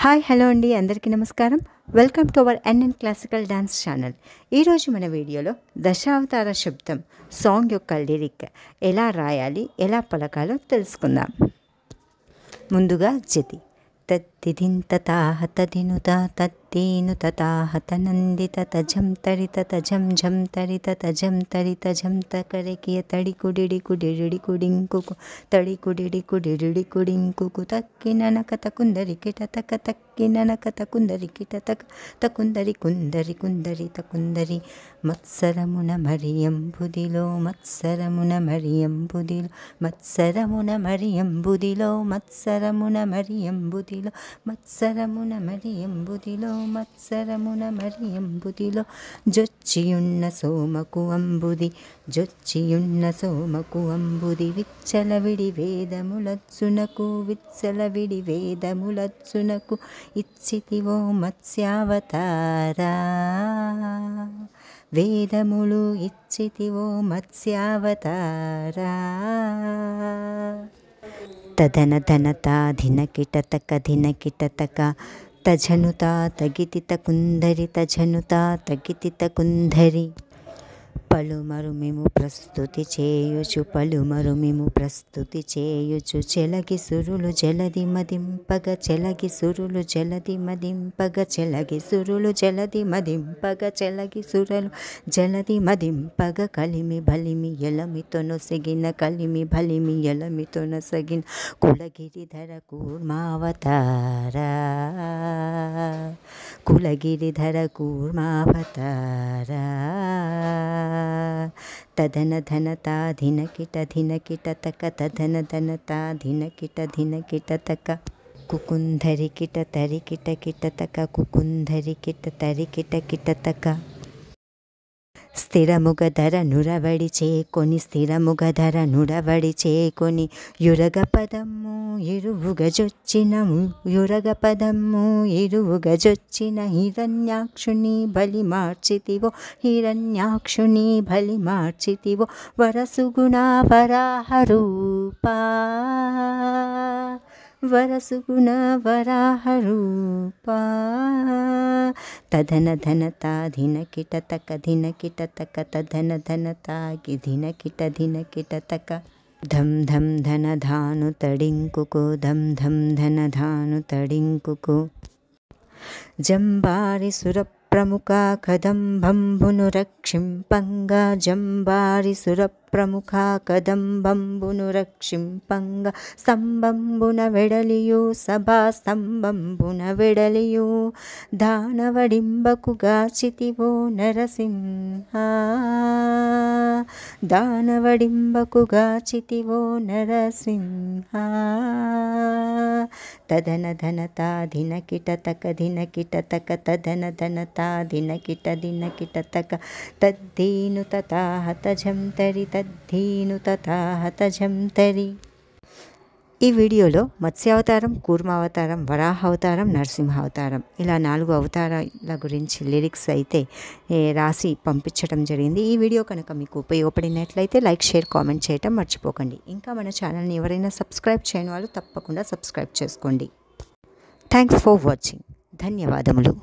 Hi hello అండి, అందరికీ నమస్కారం. Welcome to our NN classical dance channel. ఈరోజు మన వీడియోలో దశావతార శబ్దం సాంగ్ యొక్క లిరిక్ ఎలా రాయాలి, ఎలా పలకాలో తెలుసుకుందాం. ముందుగా జతి తద్దిదింతతాహ తదినుత తత్తేను తతాహ తనందిత తజం తరిత తజం ఝం తరిత తజం తరిత ఝం తకరకియ తడి కుడిడి కుడిడి కుడింకుకు తడి కుడిడి కుడిడి కుడింకుకు తక్కిననక తకుందరి కిట తక తక్కిననక తకుందరి కిట తక తకుందరి కుందరి కుందరి తకుందరి మత్సరమున మరియంబుదిలో మత్సరమున మరియంబుదిలో మత్సరమున మరియంబుదిలో మత్సరమున మరియంబుదిలో మత్సరమున మరియంబుదిలో మత్సరమున మరియంబుదిలో జొచ్చియున్న సోమకు అంబుది జొచ్చియున్న సోమకు అంబుది విచ్చలవిడి వేదములచ్చునకు విచ్చలవిడి వేదములచ్చునకు ఇచ్చితివో మత్స్యావతారా వేదములు ఇచ్చితివో మత్స్యావతారా తదన ధనతా ధినకిటతక ధినకిటతక తజనుతా తగితిత కుందరి తజనుతా తగితిత కుందరి పలుమరు మేము ప్రస్తుతి చేయుచు పలుమరు మేము ప్రస్తుతి చేయుచు చెలగి సురులు జలది మదింపగ చెలగి సురులు జలది మదింపగ చెలగి సురులు జలది మదింపగ చెలగి సురలు జలది మదింపగ కలిమి బలిమి ఎలమితోనొసగిన కలిమి బలిమి ఎలమితోనొసగిన కులగిరిధర కూర్మావతారా కులగిరిధర కూర్మావతారా తదన ధనతా ధినకిట ధినకిట తక తదన ధనతా ధినకిట ధినకిట తక కుకుంధరి కిట తరికిట కిట తక కుకుంధరి కిట తరికిట కిట తక స్థిరముగ ధర నురవడి చేకొని స్థిరముగ ధర నురవడి చేకొని యురగ పదము ఇరువుగ జొచ్చినము యురగ పదము ఇరువుగ జొచ్చిన హిరణ్యాక్షుని బలి మార్చితివో హిరణ్యాక్షుని బలి మార్చితివో వరసుగుణ వరాహ రూపా వరసుగుణ వరాహ రూపా తదన ధనతా ధినకిట తక ధినకిట తక తదన ధనతా ధినకిట ధినకిట తక ధం ధం ధన ధాను తడింకుకు ధం ధం ధన ధాను తడింకుకు జంబారి సుర ప్రముఖ కదంబంబును రక్షింపంగా జంబారి సుర ప్రముఖ కదంబంబును రక్షింపంగా స్తంభంబున వెడలియు సభా స్తంభంబున వెడలియు దానవడింబకు గాచితివో నరసింహ దానవడింబకు గాచితివో నరసింహ తదన ధనతా ధినకిట తక ధినకిట తక తదన ధనతా ధినకిట ధినకిట తక తద్ధీను తతాహ తజం తరి తద్ధీను తతాహ తజం తరి. ఈ వీడియోలో మత్స్యావతారం, కూర్మావతారం, వరాహావతారం, నరసింహావతారం ఇలా 4 అవతారాల గురించి లిరిక్స్ అయితే రాసి పంపించడం జరిగింది. ఈ వీడియో కనుక మీకు ఉపయోగపడినట్లయితే లైక్, షేర్, కామెంట్ చేయటం మర్చిపోకండి. ఇంకా మన ఛానల్ని ఎవరైనా సబ్స్క్రైబ్ చేయని వాళ్ళు తప్పకుండా సబ్స్క్రైబ్ చేసుకోండి. Thanks for watching. ధన్యవాదములు.